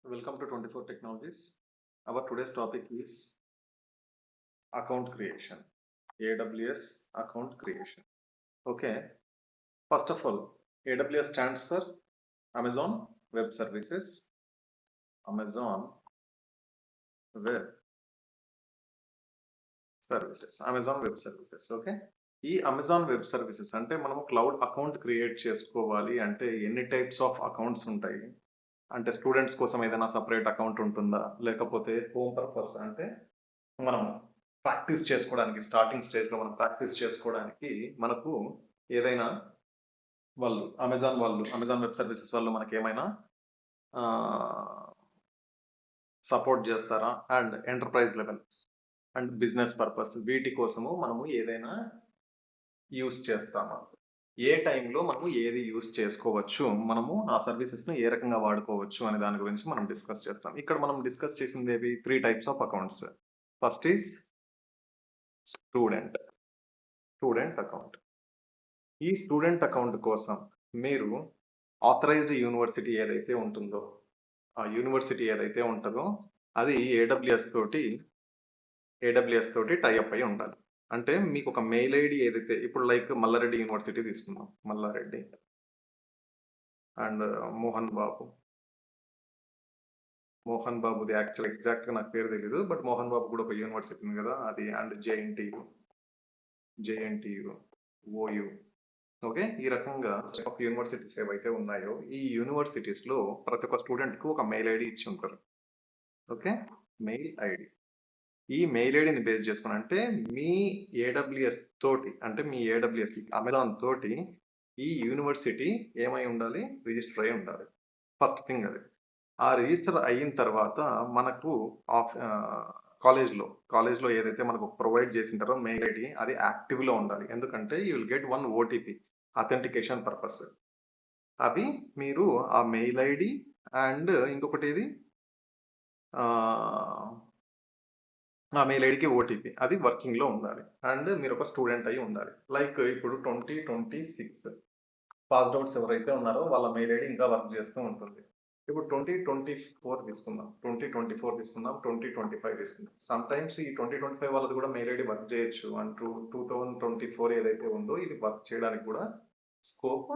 Welcome to 24 Technologies. Our today's topic is account creation, AWS account creation. Okay, first of all, AWS stands for Amazon Web Services. Amazon Web Services. Amazon Web Services. Okay. ఈ Amazon web services అంటే మనము cloud account create చేసుకోవాలి అంటే ఎన్ని types of accounts ఉంటాయి అంటే students కోసం ఏదైనా సపరేట్ అకౌంట్ ఉంటుందా లేకపోతే హోమ్ పర్పస్ అంటే మనం ప్రాక్టీస్ చేసుకోవడానికి స్టార్టింగ్ స్టేజ్లో మనం ప్రాక్టీస్ చేసుకోవడానికి మనకు ఏదైనా అమెజాన్ వెబ్ సర్వీసెస్ వాళ్ళు మనకి ఏమైనా సపోర్ట్ చేస్తారా and enterprise level and business purpose వీటి కోసము మనము ఏదైనా యూస్ చేస్తామా ఏ టైంలో మనము ఏది యూస్ చేసుకోవచ్చు మనము ఆ సర్వీసెస్ను ఏ రకంగా వాడుకోవచ్చు అనే దాని గురించి మనం డిస్కస్ చేస్తాం ఇక్కడ మనం డిస్కస్ చేసింది ఏవి 3 types of accounts first is student account ఈ స్టూడెంట్ అకౌంట్ కోసం మీరు ఆథరైజ్డ్ యూనివర్సిటీ ఏదైతే ఉంటుందో ఆ యూనివర్సిటీ ఏదైతే ఉంటుందో అది ఏడబ్ల్యూఎస్ తోటి టైఅప్ అయి ఉండాలి అంటే మీకు ఒక మెయిల్ ఐడి ఏదైతే ఇప్పుడు లైక్ మల్లారెడ్డి యూనివర్సిటీ తీసుకున్నాం మల్లారెడ్డి అండ్ మోహన్ బాబుది యాక్చువల్ ఎగ్జాక్ట్గా నాకు పేరు తెలీదు బట్ మోహన్ బాబు కూడా ఒక యూనివర్సిటీ ఉంది కదా అది అండ్ జేఎన్టీయు ఓయు ఓకే ఈ రకంగా ఆఫ్ యూనివర్సిటీస్ ఏవైతే ఉన్నాయో ఈ యూనివర్సిటీస్లో ప్రతి ఒక్క స్టూడెంట్కి ఒక మెయిల్ ఐడి ఇచ్చి ఉంటారు ఓకే మెయిల్ ఐడి ఈ మెయిల్ ఐడిని బేస్ చేసుకుని అంటే మీ ఏడబ్ల్యూఎస్ తోటి అంటే మీ ఏడబ్ల్యూఎస్ అమెజాన్ తోటి ఈ యూనివర్సిటీ ఏమై ఉండాలి రిజిస్టర్ అయి ఉండాలి ఫస్ట్ థింగ్ అది ఆ రిజిస్టర్ అయిన తర్వాత మనకు కాలేజ్లో ఏదైతే మనకు ప్రొవైడ్ చేసింటారో మెయిల్ ఐడి అది యాక్టివ్లో ఉండాలి ఎందుకంటే you will get 1 OTP authentication purpose అవి మీరు ఆ మెయిల్ ఐడి అండ్ ఇంకొకటి ఇది ఆ మెయిల్ ఐడికి ఓటీపీ అది వర్కింగ్లో ఉండాలి అండ్ మీరు ఒక స్టూడెంట్ అయి ఉండాలి లైక్ ఇప్పుడు 2026 పాస్డ్ అవుట్స్ ఎవరైతే ఉన్నారో వాళ్ళ మెయిల్ ఐడి ఇంకా వర్క్ చేస్తూ ఉంటుంది ఇప్పుడు 2024 తీసుకుందాం 2025 తీసుకుందాం సమ్ టైమ్స్ ఈ 2025 వాళ్ళది కూడా మెయిల్ ఐడి వర్క్ చేయొచ్చు అండ్ 2024 ఏదైతే ఉందో ఇది వర్క్ చేయడానికి కూడా స్కోప్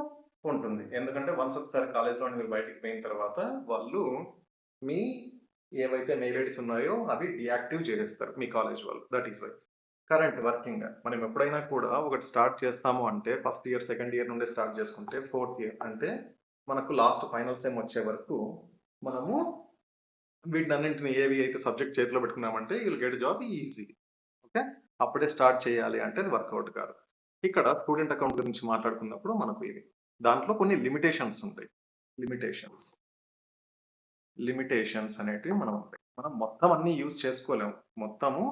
ఉంటుంది ఎందుకంటే వన్స్ ఒకసారి కాలేజ్లో మీరు బయటికి పోయిన తర్వాత వాళ్ళు మీ ఏవైతే మెయిల్ ఐడీస్ ఉన్నాయో అవి డియాక్టివ్ చేసేస్తారు మీ కాలేజ్ వాళ్ళు that is why current working మనం ఎప్పుడైనా కూడా ఒకటి స్టార్ట్ చేస్తాము అంటే ఫస్ట్ ఇయర్ సెకండ్ ఇయర్ నుండే స్టార్ట్ చేసుకుంటే ఫోర్త్ ఇయర్ అంటే మనకు లాస్ట్ ఫైనల్ సెమ్ వచ్చే వరకు మనము వీటినన్నింటిని ఏవి అయితే సబ్జెక్ట్ చేతిలో పెట్టుకున్నామంటే will get job easy okay అప్పుడే స్టార్ట్ చేయాలి అంటే అది వర్కౌట్ కాదు ఇక్కడ స్టూడెంట్ అకౌంట్ గురించి మాట్లాడుకున్నప్పుడు మనకు ఇది దాంట్లో కొన్ని లిమిటేషన్స్ ఉంటాయి లిమిటేషన్స్ అనేటివి మనం మొత్తం అన్ని యూజ్ చేసుకోలేము మొత్తము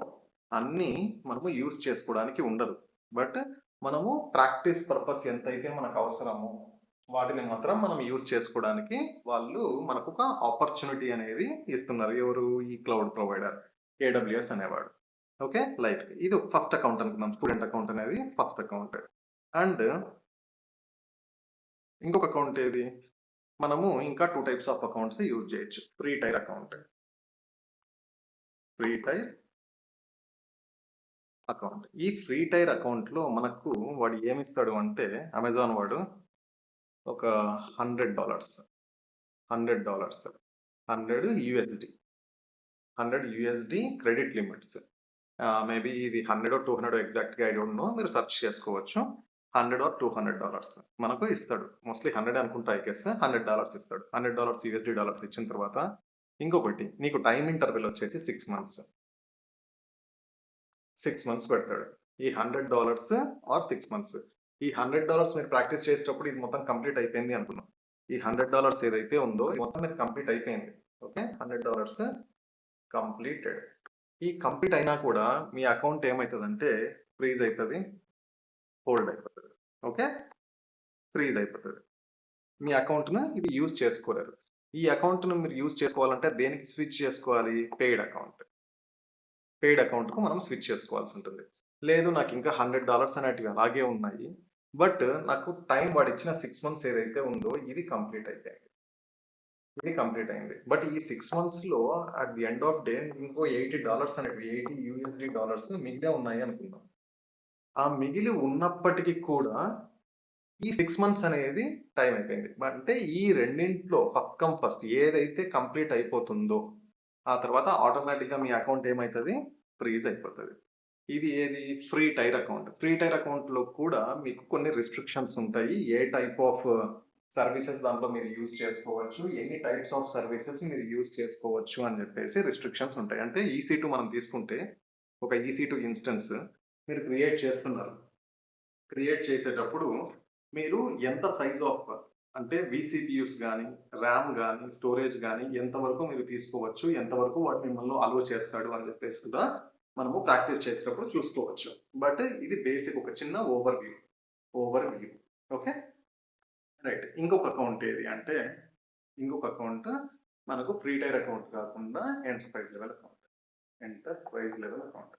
అన్నీ మనము యూజ్ చేసుకోవడానికి ఉండదు బట్ మనము ప్రాక్టీస్ పర్పస్ ఎంతైతే మనకు అవసరమో వాటిని మాత్రం మనం యూజ్ చేసుకోవడానికి వాళ్ళు మనకు ఒక ఆపర్చునిటీ అనేది ఇస్తున్నారు ఎవరు ఈ క్లౌడ్ ప్రొవైడర్ ఏడబ్ల్యూఎస్ అనేవాడు ఓకే లైక్ ఇది ఫస్ట్ అకౌంట్ అనుకుందాం స్టూడెంట్ అకౌంట్ అనేది ఫస్ట్ అకౌంట్ అండ్ ఇంకొక అకౌంట్ ఏది మనము ఇంకా 2 టైప్స్ ఆఫ్ అకౌంట్స్ యూజ్ చేయొచ్చు ఫ్రీ టైర్ అకౌంట్ ఈ ఫ్రీ టైర్ అకౌంట్లో మనకు వాడు ఏమిస్తాడు అంటే అమెజాన్ వాడు ఒక $100 100 USD క్రెడిట్ లిమిట్స్ మేబీ ఇది 100 200 ఎగ్జాక్ట్గా ఐ డోంట్ నో మీరు సెర్చ్ చేసుకోవచ్చు $100 or $200 మనకు ఇస్తాడు మోస్ట్లీ 100 అనుకుంటా ఐ గెస్ $100 ఇస్తాడు $100 USD డాలర్స్ ఇచ్చిన తర్వాత ఇంకొకటి నీకు టైం ఇంటర్వెల్ వచ్చేసి 6 మంత్స్ పెడతాడు ఈ $100 ఆర్ 6 మంత్స్ ఈ $100 మీరు ప్రాక్టీస్ చేసేటప్పుడు ఇది మొత్తం కంప్లీట్ అయిపోయింది అనుకున్నాం ఈ $100 ఏదైతే ఉందో మొత్తం మీరు కంప్లీట్ అయిపోయింది ఓకే $100 కంప్లీటెడ్ ఈ కంప్లీట్ అయినా కూడా మీ అకౌంట్ ఏమవుతుందంటే ఫ్రీజ్ అవుతుంది హోల్డ్ అయిపోతుంది ఓకే ఫ్రీజ్ అయిపోతుంది మీ అకౌంట్ను ఇది యూజ్ చేసుకోలేరు ఈ అకౌంట్ను మీరు యూజ్ చేసుకోవాలంటే దేనికి స్విచ్ చేసుకోవాలి పెయిడ్ అకౌంట్కు మనం స్విచ్ చేసుకోవాల్సి ఉంటుంది లేదు నాకు ఇంకా $100 అనేటివి అలాగే ఉన్నాయి బట్ నాకు టైం వాడు ఇచ్చిన 6 మంత్స్ ఏదైతే ఉందో ఇది కంప్లీట్ అయిపోయింది ఇది కంప్లీట్ అయింది. బట్ ఈ 6 మంత్స్‌లో at the end of day ఇంకో $80 అనేవి $80 మిగిలే ఉన్నాయి అనుకుందాం. ఆ మిగిలి ఉన్నప్పటికి కూడా ఈ 6 మంత్స్ అనేది టైం అయిపోయింది. అంటే ఈ రెండింట్లో ఫస్ట్ కమ్ ఫస్ట్ ఏదైతే కంప్లీట్ అయిపోతుందో, ఆ తర్వాత ఆటోమేటిక్‌గా మీ అకౌంట్ ఏమైతది? ఫ్రీజ్ అయిపోతది. ఇది ఏది? Free tyre account. Free tyre అకౌంట్‌లో కూడా మీకు కొన్ని రిస్ట్రిక్షన్స్ ఉంటాయి. ఏ టైప్ ఆఫ్ సర్వీసెస్ దాంట్లో మీరు యూజ్ చేసుకోవచ్చు. ఎన్ని టైప్స్ ఆఫ్ సర్వీసెస్ మీరు యూజ్ చేసుకోవచ్చు అని చెప్పేసి రిస్ట్రిక్షన్స్ ఉంటాయి. అంటే ఈసీ2 మనం తీసుకుంటే ఒక ఈసీ2 ఇన్స్టెన్స్ మీరు క్రియేట్ చేస్తున్నారు. క్రియేట్ చేసేటప్పుడు మీరు ఎంత సైజ్ ఆఫ్ అంటే వీసీపీయూస్ గానీ, ర్యామ్ గానీ, స్టోరేజ్ గానీ ఎంతవరకు మీరు తీసుకోవచ్చు, ఎంతవరకు వాడు మిమ్మల్ని అలో చేస్తాడు అని చెప్పేసి కూడా మనము ప్రాక్టీస్ చేసేటప్పుడు చూసుకోవచ్చు. బట్ ఇది బేసిక్ ఒక చిన్న ఓవర్ వ్యూ. ఓకే. రైట్. ఇంకొక అకౌంట్ ఏది అంటే, ఇంకొక అకౌంట్ మనకు ఫ్రీ టైర్ అకౌంట్ కాకుండా ఎంటర్ప్రైజ్ లెవెల్ అకౌంట్.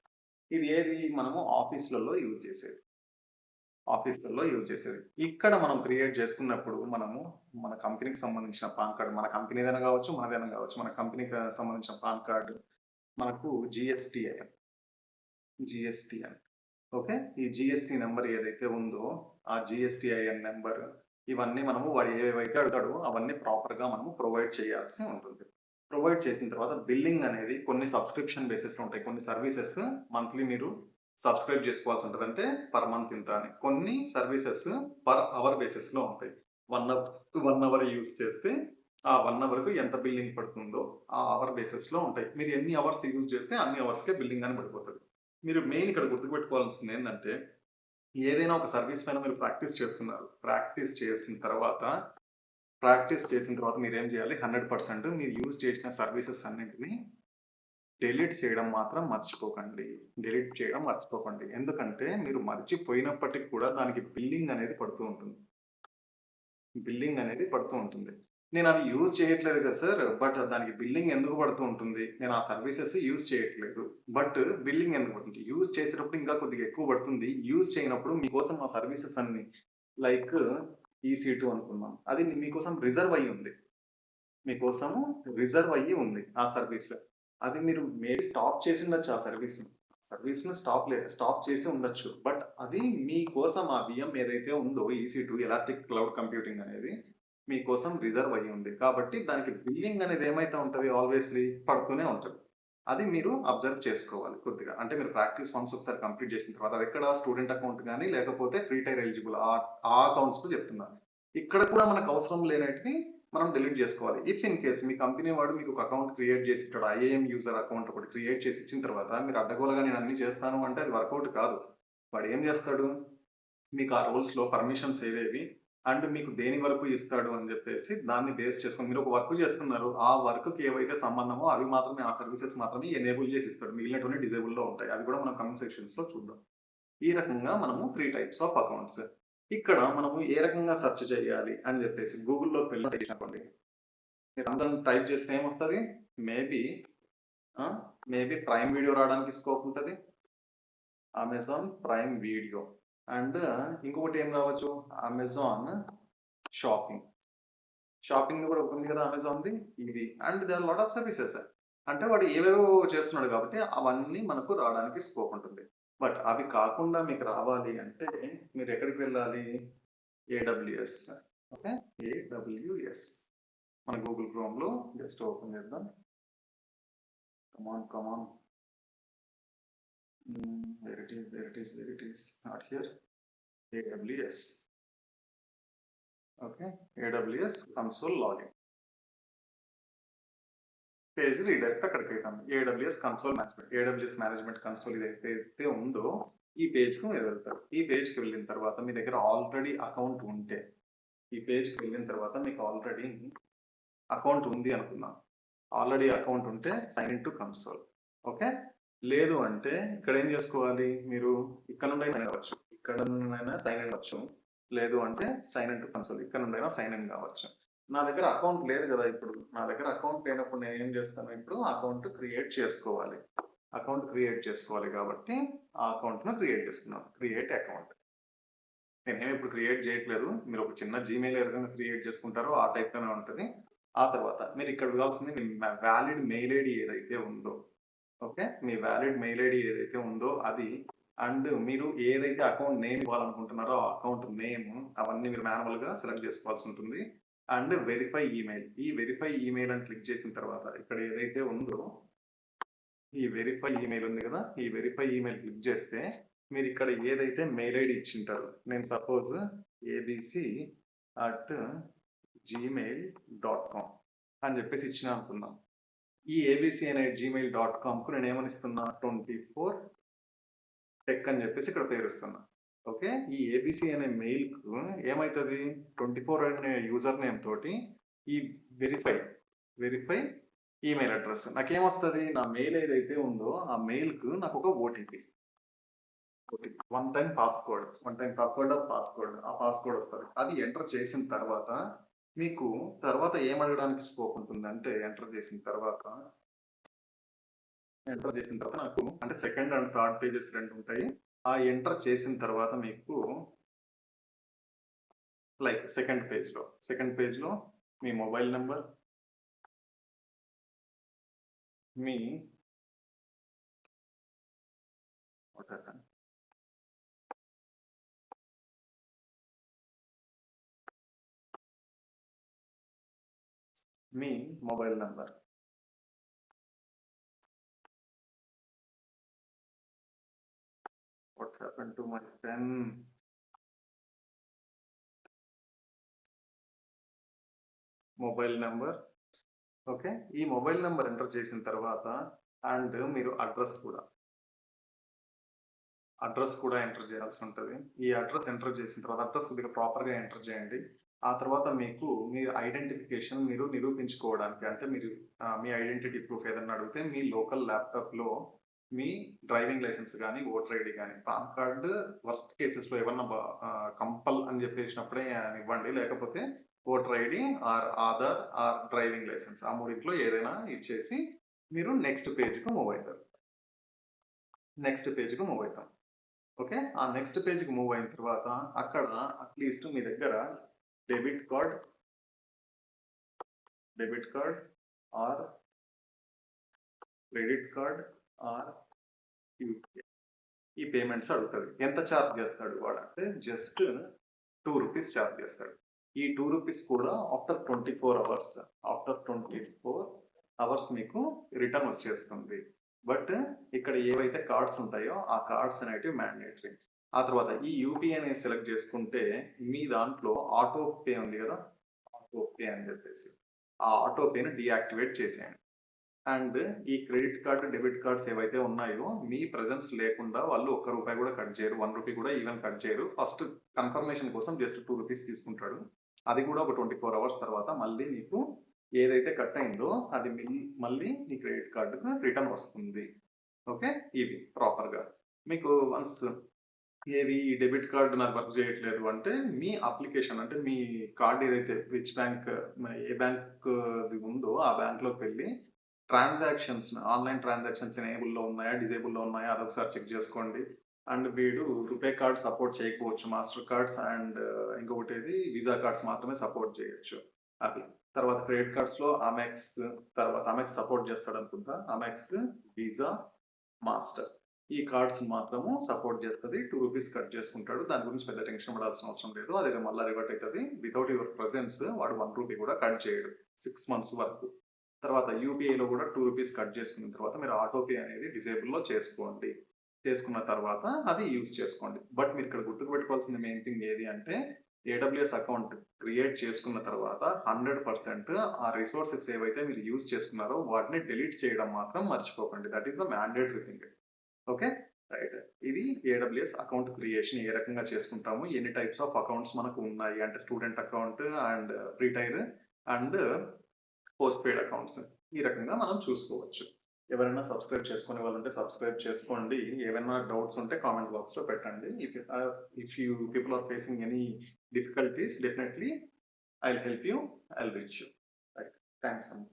ఇది ఏది? మనము ఆఫీస్‌లలో యూజ్ చేసేది. ఇక్కడ మనం క్రియేట్ చేసుకున్నప్పుడు మనము మన కంపెనీకి సంబంధించిన పాన్ కార్డ్, మన కంపెనీదైనా కావచ్చు, మనదైనా కావచ్చు. మన కంపెనీకి సంబంధించిన పాన్ కార్డ్, మనకు జీఎస్టీఐఎన్. ఓకే. ఈ జీఎస్టీ నెంబర్ ఏదైతే ఉందో, ఆ జీఎస్టీఐఎన్ నెంబర్ ఇవన్నీ మనము వాడు ఏవైతే అడుగుతాడో అవన్నీ ప్రాపర్‌గా మనము ప్రొవైడ్ చేయాల్సి ఉంటుంది. ప్రొవైడ్ చేసిన తర్వాత బిల్లింగ్ అనేది కొన్ని సబ్స్క్రిప్షన్ బేసిస్‌లో ఉంటాయి. కొన్ని సర్వీసెస్ మంత్లీ మీరు సబ్స్క్రైబ్ చేసుకోవాల్సి ఉంటుంది. అంటే పర్ మంత్ ఇంత అని. కొన్ని సర్వీసెస్ పర్ అవర్ బేసిస్‌లో ఉంటాయి. 1 అవర్ యూజ్ చేస్తే ఆ 1 అవర్‌కు ఎంత బిల్లింగ్ పడుతుందో ఆ అవర్ బేసిస్‌లో ఉంటాయి. మీరు ఎన్ని అవర్స్ యూజ్ చేస్తే అన్ని అవర్స్‌కే బిల్లింగ్ అని పడిపోతది. మీరు మెయిన్ ఇక్కడ గుర్తుపెట్టుకోవాల్సింది ఏంటంటే, ఏదైనా ఒక సర్వీస్ పైన మీరు ప్రాక్టీస్ చేస్తున్నారు. ప్రాక్టీస్ చేసిన తర్వాత మీరేం చేయాలి? 100% మీరు యూజ్ చేసిన సర్వీసెస్ అన్నిటిని డిలీట్ చేయడం మాత్రం మర్చిపోకండి. ఎందుకంటే మీరు మర్చిపోయినప్పటికి కూడా దానికి బిల్లింగ్ అనేది పడుతూ ఉంటుంది. నేను అవి యూజ్ చేయట్లేదు కదా సార్! బట్ దానికి బిల్లింగ్ ఎందుకు పడుతూ ఉంటుంది? నేను ఆ సర్వీసెస్ యూజ్ చేయట్లేదు. బట్ బిల్లింగ్ ఎందుకు పడుతుంది? యూజ్ చేసేటప్పుడు ఇంకా కొద్దిగా ఎక్కువ పడుతుంది. యూజ్ చేయనప్పుడు మీకోసం ఆ సర్వీసెస్ అన్ని లైక్ ఈసీ2 అనుకుందాం. అది మీకోసం రిజర్వ్ అయ్యి ఉంది ఆ సర్వీస్. అది మీరు మేబీ స్టాప్ చేసిండొచ్చు ఆ సర్వీస్‌ని స్టాప్ చేసి ఉండొచ్చు. బట్ అది మీకోసం ఆ విఎం ఏదైతే ఉందో ఈసీ2 ఎలాస్టిక్ క్లౌడ్ కంప్యూటింగ్ అనేది మీకోసం రిజర్వ్ అయ్యి ఉంది. కాబట్టి దానికి బిల్లింగ్ అనేది ఏమైతే ఉంటది ఆల్వేస్‌లీ పడుతూనే ఉంటది. అది మీరు అబ్జర్వ్ చేసుకోవాలి కొద్దిగా. అంటే మీరు ప్రాక్టీస్ వన్స్ ఒకసారి కంప్లీట్ చేసిన తర్వాత అదెక్కడ స్టూడెంట్ అకౌంట్ గాని లేకపోతే ఫ్రీ టైర్ ఎలిజిబుల్ ఆ అకౌంట్స్‌కు చెప్తున్నాను. ఇక్కడ కూడా మనకు అవసరం లేనటివి మనం డిలీట్ చేసుకోవాలి. If in case me company వాడు మీకు ఒక అకౌంట్ క్రియేట్ చేసి ఇచ్చాడు. ఐఏఎం యూజర్ అకౌంట్ ఒకటి క్రియేట్ చేసి ఇచ్చిన తర్వాత మీరు అడ్డగోలుగా నేను అన్ని చేస్తాను అంటే అది వర్కౌట్ కాదు. వాడు ఏం చేస్తాడు? మీకు ఆ రోల్స్‌లో పర్మిషన్స్ ఏవేవి అండ్ మీకు దేని వరకు ఇస్తాడు అని చెప్పేసి దాన్ని బేస్ చేసుకొని మీరు ఒక వర్క్ చేస్తున్నారు. ఆ వర్క్‌కి ఏవైతే సంబంధమో అవి మాత్రమే ఆ సర్వీసెస్ మాత్రమే ఎనేబుల్ చేసి ఇస్తాడు. మిగిలినటువన్నీ డిజేబుల్‌లో ఉంటాయి. అవి కూడా మనం కమెంట్ సెక్షన్స్‌లో చూద్దాం. ఈ రకంగా మనము 3 టైప్స్ ఆఫ్ అకౌంట్స్. ఇక్కడ మనము ఏ రకంగా సెర్చ్ చేయాలి అని చెప్పేసి గూగుల్‌లోకి వెళ్ళి టైప్ చేసినప్పుడు మీరు అమెజాన్ టైప్ చేస్తే ఏమొస్తది? మేబీ ప్రైమ్ వీడియో రావడానికి స్కోప్ ఉంటది. అమెజాన్ ప్రైమ్ వీడియో అండ్ ఇంకొకటి ఏం రావచ్చు? Amazon shopping. షాపింగ్ కూడా ఉంది కదా అమెజాన్‌ది ఇది. And there are lot of services. అంటే వాడు ఏవేవో చేస్తున్నాడు కాబట్టి అవన్నీ మనకు రావడానికి స్కోప్ ఉంటుంది. బట్ అవి కాకుండా మీకు రావాలి అంటే మీరు ఎక్కడికి వెళ్ళాలి? ఏడబ్ల్యూఎస్. ఓకే. ఏడబ్ల్యూఎస్. మన గూగుల్ క్రోమ్‌లో జస్ట్ ఓపెన్ చేద్దాం. Come on. Where it is. Not here. AWS. Okay. AWS console login. Page redirect అక్కడికి వెళ్తాను. ఏడబ్ల్యూఎస్ మేనేజ్మెంట్ కన్సోల్ ఇదైతే ఉందో ఈ పేజ్‌కి మీరు వెళ్తారు. ఈ పేజ్‌కి వెళ్ళిన తర్వాత మీ దగ్గర ఆల్రెడీ అకౌంట్ ఉంటే మీకు ఆల్రెడీ అకౌంట్ ఉంది అనుకుందాం. ఆల్రెడీ అకౌంట్ ఉంటే sign in to console. Okay. లేదు అంటే ఇక్కడ ఏం చేసుకోవాలి? మీరు ఇక్కడ నుండి సైన్ ఇన్ అవ్వచ్చు. లేదు అంటే సైన్ ఇన్ టు కన్సోల్ ఇక్కడ నుండైనా సైన్ ఇన్ కావచ్చు. నా దగ్గర అకౌంట్ లేదు కదా ఇప్పుడు. నా దగ్గర అకౌంట్ లేనప్పుడు నేను ఏం చేస్తాను? ఇప్పుడు అకౌంట్ క్రియేట్ చేసుకోవాలి కాబట్టి ఆ అకౌంట్‌ను క్రియేట్ చేసుకున్నాను. Create account. నేనేమి ఇప్పుడు క్రియేట్ చేయట్లేదు. మీరు ఒక చిన్న జీమెయిల్ ఏ రకంగా క్రియేట్ చేసుకుంటారో ఆ టైప్‌లోనే ఉంటది. ఆ తర్వాత మీరు ఇక్కడ ఇవ్వాల్సింది మీ వ్యాలిడ్ మెయిల్ ఐడీ ఏదైతే ఉందో, ఓకే. మీ వ్యాలిడ్ మెయిల్ ఐడీ ఏదైతే ఉందో అది, అండ్ మీరు ఏదైతే అకౌంట్ నేమ్ ఇవ్వాలనుకుంటున్నారో ఆ అకౌంట్ నేమ్ అవన్నీ మీరు మాన్యువల్‌గా సెలెక్ట్ చేసుకోవాల్సి ఉంటుంది. And verify email. ఈ వెరిఫై ఈమెయిల్ అని క్లిక్ చేసిన తర్వాత ఇక్కడ ఏదైతే ఉందో ఈ వెరిఫై ఈమెయిల్ ఉంది కదా! ఈ వెరిఫై ఈమెయిల్ క్లిక్ చేస్తే మీరు ఇక్కడ ఏదైతే మెయిల్ ఐడీ ఇచ్చింటారో, నేను సపోజ్ abc@gmail.com అని చెప్పేసి ఇచ్చినా అనుకుందాం. ఈ ఏబీసీ అనే gmail.comకు నేను ఏమని ఇస్తున్నా 24 టెక్ అని చెప్పేసి ఇక్కడ పేరు ఇస్తున్నా. ఓకే. ఈ ఏబీసీ అనే మెయిల్‌కు ఏమైతది 24 అనే యూజర్ నేమ్ తోటి ఈ వెరిఫై ఈమెయిల్ అడ్రెస్ నాకేమొస్తది, నా మెయిల్ ఏదైతే ఉందో ఆ మెయిల్‌కు నాకు ఒక ఓటీపీ వన్ టైమ్ పాస్‌వర్డ్ ఆ పాస్‌వర్డ్ వస్తది. అది ఎంటర్ చేసిన తర్వాత మీకు తర్వాత ఏం అడగడానికి స్కోప్ ఉంటుందంటే ఎంటర్ చేసిన తర్వాత నాకు అంటే సెకండ్ అండ్ థర్డ్ పేజెస్ 2 ఉంటాయి. ఆ ఎంటర్ చేసిన తర్వాత మీకు లైక్ సెకండ్ పేజ్‌లో మీ మొబైల్ నంబర్, మీ మీ mobile number, what happened to my pen, mobile number, okay. ఈ మొబైల్ నంబర్ ఎంటర్ చేసిన తర్వాత అండ్ మీరు అడ్రస్ కూడా ఎంటర్ చేయాల్సి ఉంటుంది. ఈ అడ్రస్ ఎంటర్ చేసిన తర్వాత అడ్రస్ కొద్దిగా ప్రాపర్‌గా ఎంటర్ చేయండి. ఆ తర్వాత మీకు మీ ఐడెంటిఫికేషన్ మీరు నిరూపించుకోవడానికి అంటే మీరు మీ ఐడెంటిటీ ప్రూఫ్ ఏదన్నా అడిగితే మీ లోకల్ ల్యాప్‌టాప్‌లో మీ డ్రైవింగ్ లైసెన్స్ గానీ, ఓటర్ ఐడీ గానీ, పాన్ కార్డ్ వర్స్ట్ కేసెస్‌లో ఏమన్నా కంపల్ అని చెప్పేసినప్పుడే ఇవ్వండి. లేకపోతే voter ID or Aadhaar or driving licence ఆ మూడిట్లో ఏదైనా ఇచ్చేసి మీరు నెక్స్ట్ పేజ్‌కి మూవ్ అవుతాం. ఓకే. ఆ నెక్స్ట్ పేజ్‌కి మూవ్ అయిన తర్వాత అక్కడ అట్‌లీస్ట్ మీ దగ్గర debit card or credit card or UPI ఈ పేమెంట్స్ అడుగుతది. ఎంత చార్జ్ చేస్తాడు వాడంటే జస్ట్ ₹2 చార్జ్ చేస్తాడు. ఈ ₹2 కూడా ఆఫ్టర్ 24 అవర్స్ మీకు రిటర్న్ వచ్చేస్తుంది. బట్ ఇక్కడ ఏవైతే కార్డ్స్ ఉంటాయో ఆ కార్డ్స్ అనేటివి మ్యాండేటరీ. ఆ తర్వాత ఈ యూపీఐ అనేది సెలెక్ట్ చేసుకుంటే మీ దాంట్లో ఆటో పే ఉంది కదా! ఆటో పే అని చెప్పేసి ఆ ఆటో పేని డీయాక్టివేట్ చేసేయండి. అండ్ ఈ క్రెడిట్ కార్డ్, డెబిట్ కార్డ్స్ ఏవైతే ఉన్నాయో మీ ప్రెజెన్స్ లేకుండా వాళ్ళు ఒక్క రూపాయి కూడా కట్ చేయరు. ₹1 కూడా ఈవెన్ కట్ చేయరు. ఫస్ట్ కన్ఫర్మేషన్ కోసం జస్ట్ ₹2 తీసుకుంటాడు. అది కూడా ఒక 24 అవర్స్ తర్వాత మళ్ళీ మీకు ఏదైతే కట్ అయిందో అది మళ్ళీ మీ క్రెడిట్ కార్డ్‌కి రిటర్న్ వస్తుంది. ఓకే. ఇవి ప్రాపర్‌గా. మీకు వన్స్ ఈ డెబిట్ కార్డ్ నాకు వర్క్ చేయట్లేదు అంటే మీ అప్లికేషన్ అంటే మీ కార్డ్ ఏదైతే విచ్ బ్యాంక్ ఏ బ్యాంక్‌ది ఉందో ఆ బ్యాంక్‌లోకి వెళ్లి ఆన్‌లైన్ ట్రాన్సాక్షన్స్ ఎనేబుల్‌లో ఉన్నాయా? డిజేబుల్‌లో ఉన్నాయా? అదొకసారి చెక్ చేసుకోండి. అండ్ వీడు రూపే కార్డ్ సపోర్ట్ చేయకపోవచ్చు. మాస్టర్ కార్డ్స్ అండ్ ఇంకొకటేది వీసా కార్డ్స్ మాత్రమే సపోర్ట్ చేయొచ్చు. అది. తర్వాత క్రెడిట్ కార్డ్స్‌లో అమెక్స్ సపోర్ట్ చేస్తాడనుకుంటా. అమెక్స్, వీసా, మాస్టర్ ఈ కార్డ్స్ మాత్రము సపోర్ట్ చేస్తది. ₹2 కట్ చేసుకుంటాడు. దాని గురించి పెద్ద టెన్షన్ పడాల్సిన అవసరం లేదు. అది మళ్ళా రివర్ట్ అయితది. వితౌట్ యువర్ ప్రెజెన్స్ వాడు ₹1 కూడా కట్ చేయడు 6 మంత్స్ వరకు. తర్వాత యూపీఐలో కూడా ₹2 కట్ చేసుకున్న తర్వాత మీరు ఆటో పే అనేది డిజేబుల్‌లో చేసుకోండి. చేసుకున్న తర్వాత అది యూజ్ చేసుకోండి. బట్ మీరు ఇక్కడ గుర్తుపెట్టుకోవాల్సిన మెయిన్ థింగ్ ఏది అంటే ఏడబ్ల్యూఎస్ అకౌంట్ క్రియేట్ చేసుకున్న తర్వాత 100% ఆ రిసోర్సెస్ ఏవైతే మీరు యూజ్ చేసుకున్నారో వాటిని డిలీట్ చేయడం మాత్రం మర్చిపోకండి. That is the mandatory thing. Okay. Right. ఇది ఏడబ్ల్యూఎస్ అకౌంట్ క్రియేషన్ ఏ రకంగా చేసుకుంటాము, ఎన్ని టైప్స్ ఆఫ్ అకౌంట్స్ మనకు ఉన్నాయి అంటే student account and retire and post paid accounts ఈ రకంగా మనం చూసుకోవచ్చు. ఎవరైనా సబ్స్క్రైబ్ చేసుకునే వాళ్ళు ఉంటే సబ్స్క్రైబ్ చేసుకోండి. ఏమైనా డౌట్స్ ఉంటే కామెంట్ బాక్స్‌లో పెట్టండి. If you people are facing any difficulties definitely I will help you. I will reach you. Right. Thanks అండి.